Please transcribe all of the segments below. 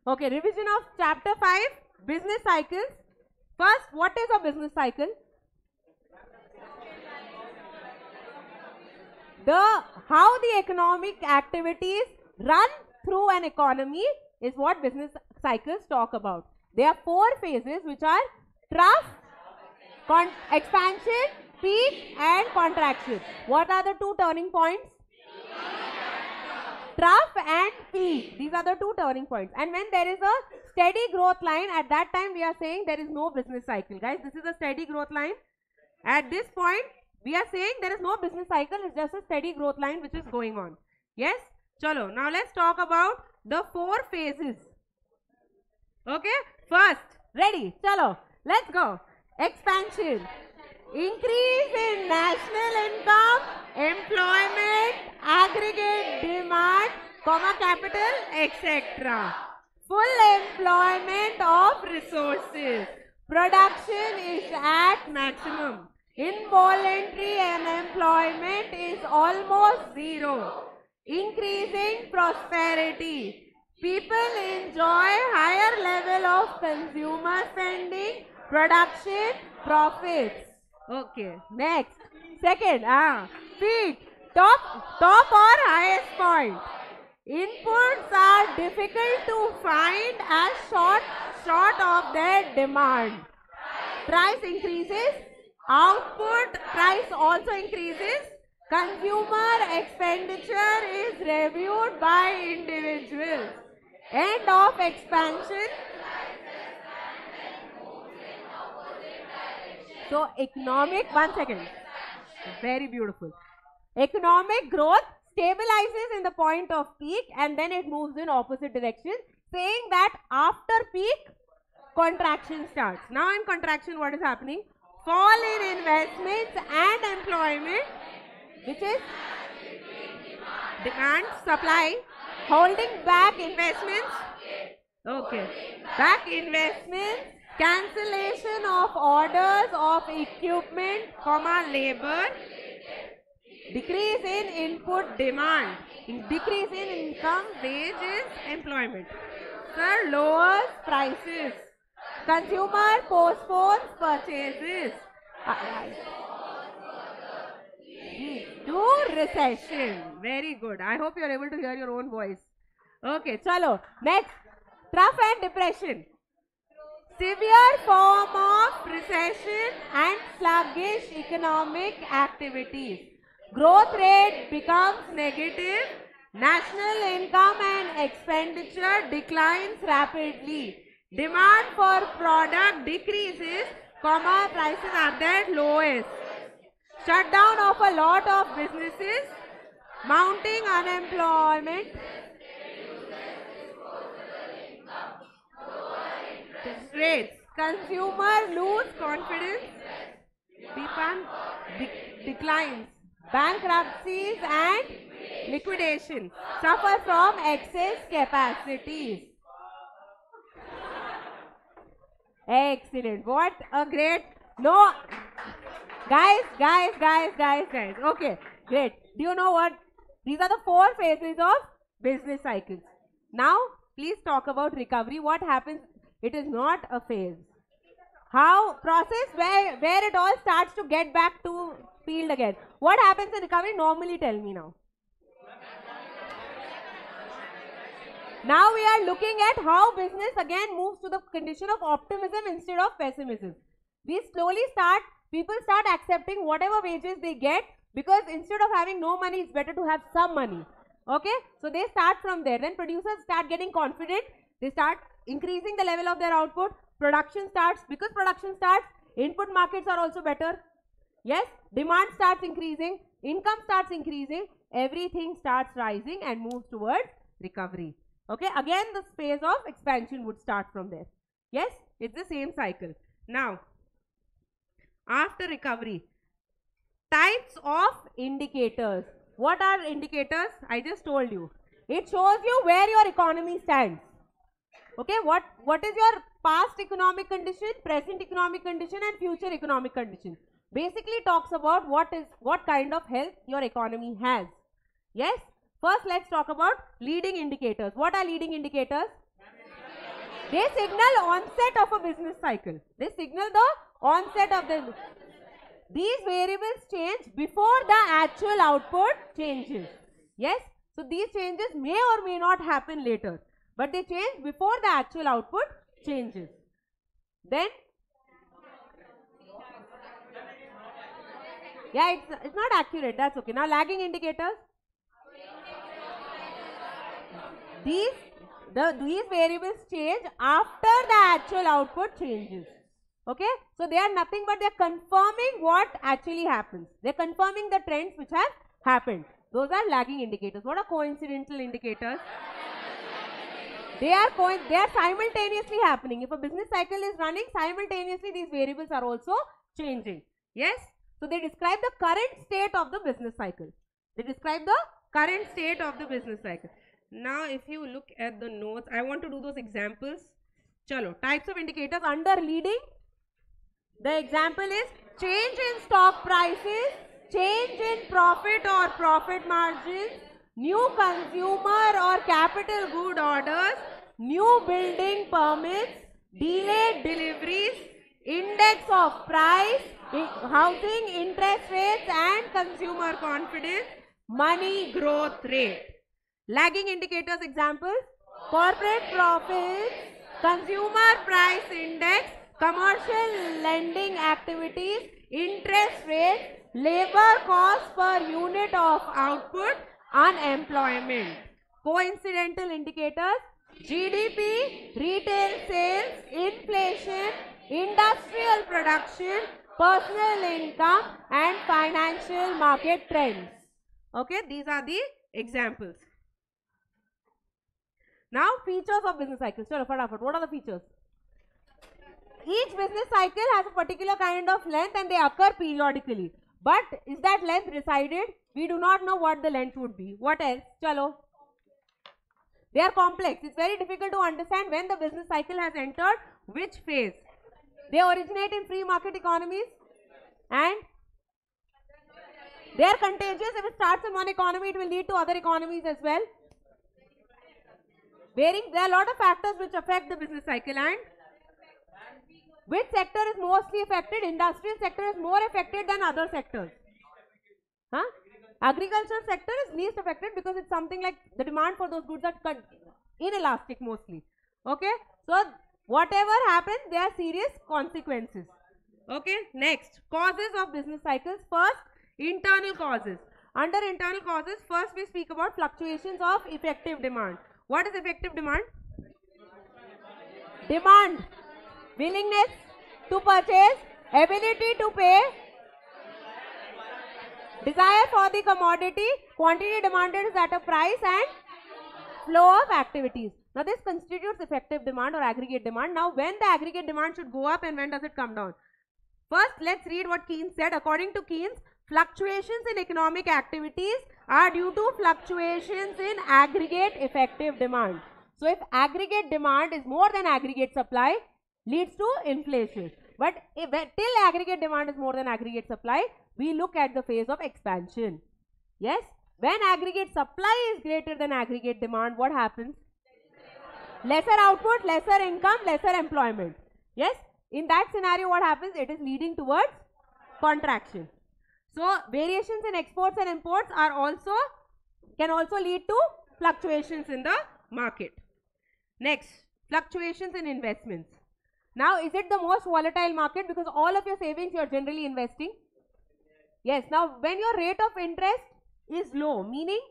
Okay, revision of chapter 5, business cycles. First, what is a business cycle? How the economic activities run through an economy is what business cycles talk about. There are 4 phases which are trough, expansion, peak and contraction. What are the 2 turning points? Trough and peak. These are the 2 turning points. And when there is a steady growth line, at that time we are saying there is no business cycle. Guys, this is a steady growth line. At this point, we are saying there is no business cycle, it's just a steady growth line which is going on. Yes? Chalo, now let's talk about the 4 phases. Okay? First, ready? Chalo, let's go. Expansion. Increase in national income, employment, aggregate demand, capital, etc. Full employment of resources. Production is at maximum. Involuntary unemployment is almost zero. Increasing prosperity. People enjoy higher level of consumer spending, production, profits. Okay, next. Second, peak. Top or highest point. Inputs are difficult to find as short of their demand. Price increases. Output price also increases. Consumer expenditure is reviewed by individuals. End of expansion. So economic, one second. Very beautiful. Economic growth stabilizes in the point of peak and then it moves in opposite direction, saying that after peak, contraction starts. Now in contraction, what is happening? Fall in investments and employment, which is demand, supply, holding back investments. Okay. Back investments, cancellation of orders of equipment, labor, decrease in input demand, decrease in income, wages, employment. Sir, lowers prices. Consumer postpones purchases. To recession. Very good. I hope you are able to hear your own voice. Okay, chalo. Next. Trough and depression. Severe form of recession and sluggish economic activities. Growth rate becomes negative. National income and expenditure declines rapidly. Demand for product decreases, prices are their lowest. Shutdown of a lot of businesses, mounting unemployment, rates, consumer lose confidence, declines, bankruptcies and liquidation, suffer from excess capacities. Excellent. What a great, no, guys. Okay, great. Do you know what? These are the 4 phases of business cycles. Now, please talk about recovery. What happens? It is not a phase. How process where it all starts to get back to field again. What happens in recovery? Normally tell me now. Now we are looking at how business again moves to the condition of optimism instead of pessimism. People start accepting whatever wages they get, because instead of having no money, it's better to have some money. Okay? So they start from there. Then producers start getting confident. They start increasing the level of their output. Production starts. Because production starts, input markets are also better. Yes? Demand starts increasing. Income starts increasing. Everything starts rising and moves towards recovery. Okay, again the phase of expansion would start from there. Yes, it's the same cycle. Now, after recovery, types of indicators. What are indicators? I just told you. It shows you where your economy stands. Okay, what is your past economic condition, present economic condition and future economic condition. Basically talks about what kind of health your economy has. Yes? First, let's talk about leading indicators. What are leading indicators? They signal onset of a business cycle. They signal the onset of the. These variables change before the actual output changes. Yes. So these changes may or may not happen later, but they change before the actual output changes. Then, yeah, it's not accurate. That's okay. Now lagging indicators. These variables change after the actual output changes. Okay, so they are nothing but they are confirming what actually happens. They are confirming the trends which have happened. Those are lagging indicators. What are coincidental indicators? They are simultaneously happening. If a business cycle is running, simultaneously these variables are also changing. Yes, so they describe the current state of the business cycle. They describe the current state of the business cycle. Now, if you look at the notes, I want to do those examples. Chalo, types of indicators under leading. The example is change in stock prices, change in profit or profit margins, new consumer or capital good orders, new building permits, delayed deliveries, index of price, housing interest rates and consumer confidence, money growth rate. Lagging indicators examples, corporate profits, consumer price index, commercial lending activities, interest rates, labor cost per unit of output, unemployment. Coincidental indicators, GDP, retail sales, inflation, industrial production, personal income and financial market trends. Okay, these are the examples. Now, features of business cycles. What are the features? Each business cycle has a particular kind of length and they occur periodically. But is that length decided? We do not know what the length would be. What else? Chalo. They are complex. It's very difficult to understand when the business cycle has entered which phase. They originate in free market economies and they are contagious. If it starts in one economy, it will lead to other economies as well. There are a lot of factors which affect the business cycle. And which sector is mostly affected? Industrial sector is more affected than other sectors. Huh? Agriculture sector is least affected because it's something like the demand for those goods are inelastic mostly. Okay, so whatever happens, there are serious consequences. Okay, next, causes of business cycles. First, internal causes. Under internal causes, first we speak about fluctuations of effective demand. What is effective demand? Demand, willingness to purchase, ability to pay, desire for the commodity, quantity demanded is at a price and flow of activities. Now this constitutes effective demand or aggregate demand. Now when the aggregate demand should go up and when does it come down? First let's read what Keynes said. According to Keynes, fluctuations in economic activities are due to fluctuations in aggregate effective demand. So if aggregate demand is more than aggregate supply, leads to inflation. But till aggregate demand is more than aggregate supply, we look at the phase of expansion. Yes, when aggregate supply is greater than aggregate demand, what happens? Lesser output, lesser income, lesser employment. Yes, in that scenario what happens? It is leading towards contraction. So variations in exports and imports can also lead to fluctuations in the market. Next, fluctuations in investments. Now, is it the most volatile market? Because all of your savings you are generally investing. Yes. Now, when your rate of interest is low, meaning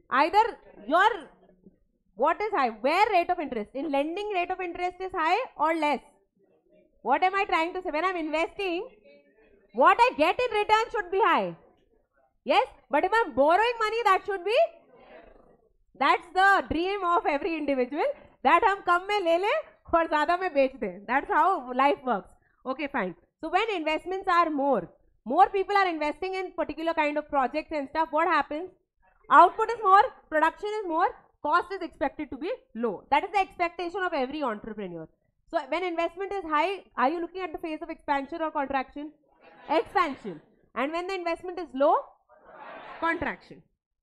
either what is high? Where rate of interest? In lending, rate of interest is high or less? What am I trying to say? When I am investing, what I get in return should be high. Yes. But if I am borrowing money, that should be. That's the dream of every individual, that हम कम में ले ले और ज़्यादा में बेच दें. That's how life works. Okay, fine. So when investments are more people are investing in particular kind of projects and stuff, what happens? Output is more, production is more, cost is expected to be low. That is the expectation of every entrepreneur. So when investment is high, are you looking at the phase of expansion or contraction? Expansion. And when the investment is low? Contraction.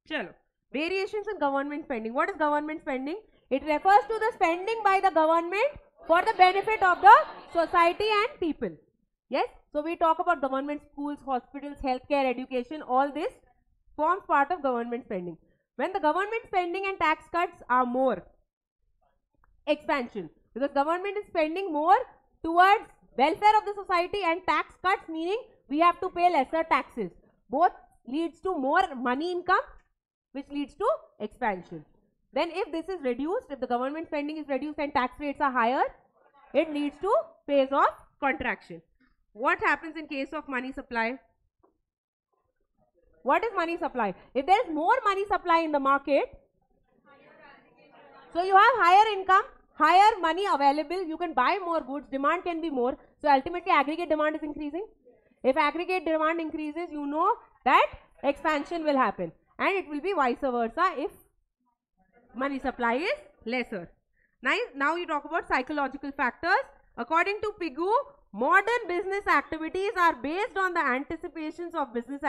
Chalo. Variations in government spending. What is government spending? It refers to the spending by the government for the benefit of the society and people. Yes? So we talk about government schools, hospitals, healthcare, education, all this forms part of government spending. When the government spending and tax cuts are more, expansion. Because government is spending more towards welfare of the society, and tax cuts meaning we have to pay lesser taxes. Both leads to more money income, which leads to expansion. Then if this is reduced, if the government spending is reduced and tax rates are higher, it leads to phase of contraction. What happens in case of money supply? What is money supply? If there is more money supply in the market, so you have higher income, higher money available, you can buy more goods, demand can be more, so ultimately aggregate demand is increasing. If aggregate demand increases, you know that expansion will happen, and it will be vice versa if money supply is lesser. Now you talk about psychological factors. According to Pigou, modern business activities are based on the anticipations of business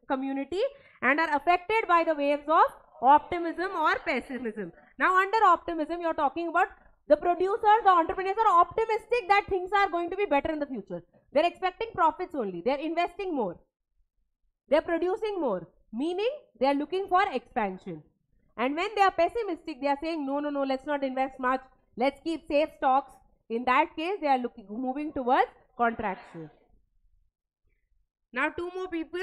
community and are affected by the waves of optimism or pessimism. Now under optimism, you are talking about the producers, the entrepreneurs are optimistic that things are going to be better in the future. They are expecting profits only. They are investing more. They are producing more, meaning they are looking for expansion. And when they are pessimistic, they are saying, no, let's not invest much. Let's keep safe stocks. In that case, they are moving towards contraction. Now, two more people.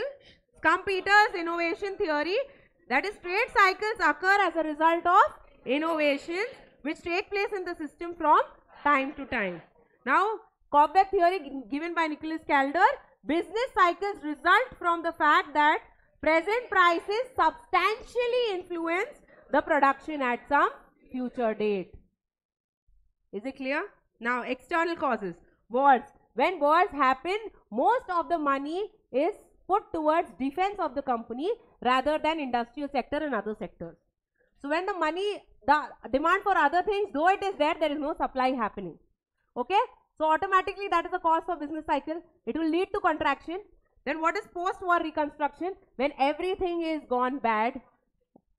Schumpeter's innovation theory, that is trade cycles occur as a result of innovations which take place in the system from time to time. Now, Cobweb theory given by Nicholas Calder, business cycles result from the fact that present prices substantially influence the production at some future date. Is it clear? Now, external causes. Wars. When wars happen, most of the money is put towards defense of the company rather than industrial sector and other sectors. So, when the demand for other things, though it is there is no supply happening. Okay? So, automatically that is the cause for business cycle. It will lead to contraction. Then what is post-war reconstruction? When everything is gone bad,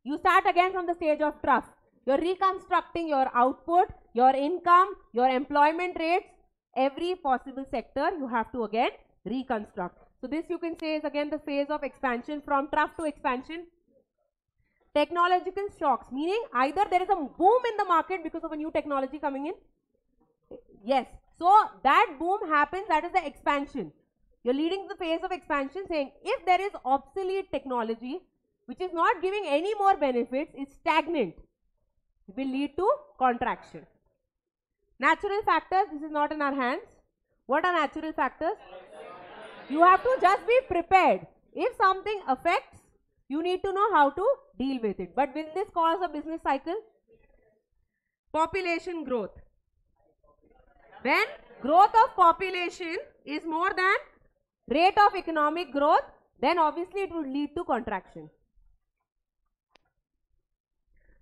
you start again from the stage of trough. You are reconstructing your output, your income, your employment rates, every possible sector you have to again reconstruct. So this you can say is again the phase of expansion, from trough to expansion. Technological shocks, meaning either there is a boom in the market because of a new technology coming in. Yes. So that boom happens, that is the expansion. You're leading to the phase of expansion, saying if there is obsolete technology which is not giving any more benefits, it's stagnant, it will lead to contraction. Natural factors, this is not in our hands. What are natural factors? You have to just be prepared. If something affects, you need to know how to deal with it. But will this cause a business cycle? Population growth. When growth of population is more than rate of economic growth, then obviously it would lead to contraction.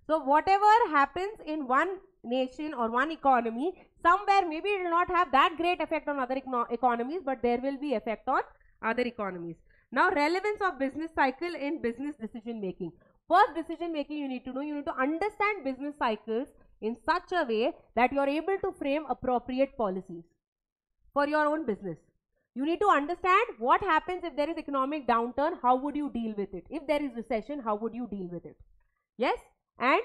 So whatever happens in one nation or one economy, somewhere maybe it will not have that great effect on other economies, but there will be effect on other economies. Now, relevance of business cycle in business decision making. First decision making you need to know, you need to understand business cycles in such a way that you are able to frame appropriate policies for your own business. You need to understand what happens if there is economic downturn, how would you deal with it? If there is recession, how would you deal with it? Yes? And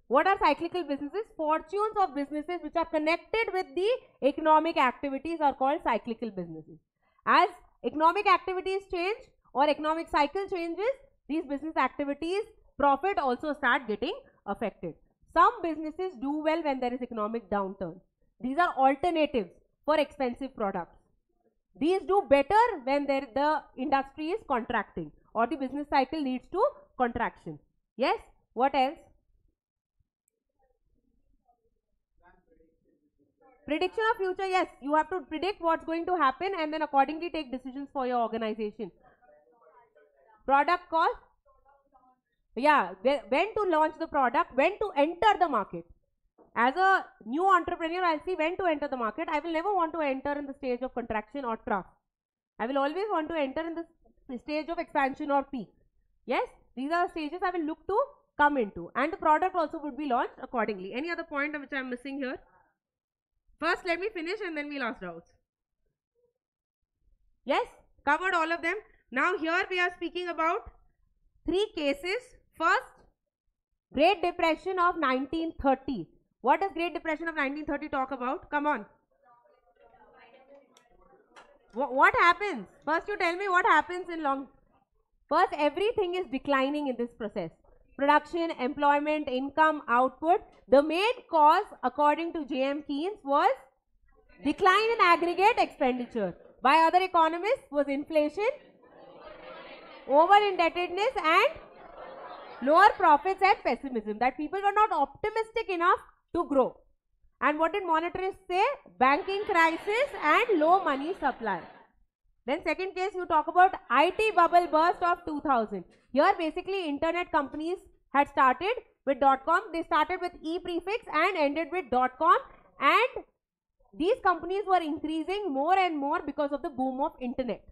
what are cyclical businesses? Fortunes of businesses which are connected with the economic activities are called cyclical businesses. As economic activities change or economic cycle changes, these business activities, profit also start getting affected. Some businesses do well when there is economic downturn. These are alternatives for expensive products. These do better when the industry is contracting or the business cycle leads to contraction. Yes? What else? Prediction of future, yes. You have to predict what's going to happen and then accordingly take decisions for your organization. Product cost? Yeah, when to launch the product, when to enter the market. As a new entrepreneur, I'll see when to enter the market. I will never want to enter in the stage of contraction or trough. I will always want to enter in the stage of expansion or peak. Yes? These are the stages I will look to come into, and the product also would be launched accordingly. Any other point which I am missing here? First, let me finish and then we'll ask doubts. Yes, covered all of them. Now here we are speaking about 3 cases. First, Great Depression of 1930. What does Great Depression of 1930 talk about? Come on. What happens? First you tell me what happens in long. First, everything is declining in this process. Production, employment, income, output. The main cause, according to J.M. Keynes, was decline in aggregate expenditure. By other economists, was inflation, over-indebtedness, and lower profits and pessimism. That people were not optimistic enough to grow. And what did monetarists say? Banking crisis and low money supply. Then second case, you talk about IT bubble burst of 2000. Here basically internet companies had started with .com. They started with E prefix and ended with .com, and these companies were increasing more and more because of the boom of internet.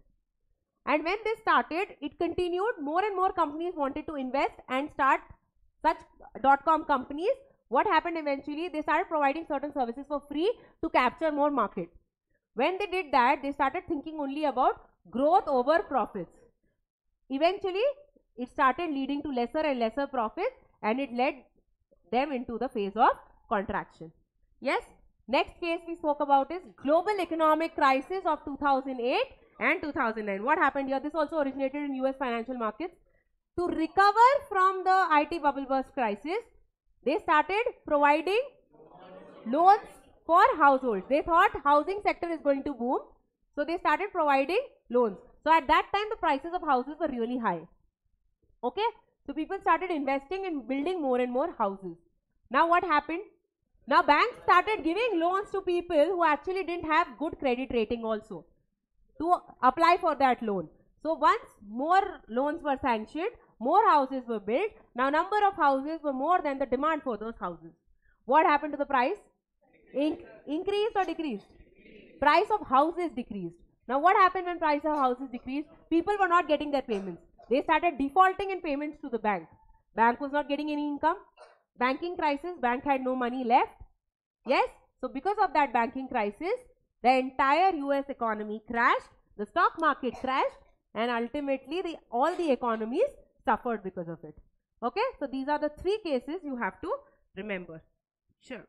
And when this started, it continued. More and more companies wanted to invest and start such .com companies. What happened eventually? They started providing certain services for free to capture more market. When they did that, they started thinking only about growth over profits. Eventually, it started leading to lesser and lesser profits, and it led them into the phase of contraction. Yes? Next case we spoke about is global economic crisis of 2008 and 2009. What happened here? This also originated in US financial markets. To recover from the IT bubble burst crisis, they started providing loans for households. They thought housing sector is going to boom, so they started providing loans. So at that time the prices of houses were really high. Okay, so people started investing in building more and more houses. Now what happened? Now banks started giving loans to people who actually didn't have good credit rating also to apply for that loan. So once more loans were sanctioned, more houses were built. Now number of houses were more than the demand for those houses. What happened to the price? Increased or decreased? Price of houses decreased. Now what happened when price of houses decreased? People were not getting their payments. They started defaulting in payments to the bank. Bank was not getting any income. Banking crisis, bank had no money left. Yes? So because of that banking crisis, the entire US economy crashed, the stock market crashed, and ultimately all the economies suffered because of it. Okay? So these are the 3 cases you have to remember. Sure.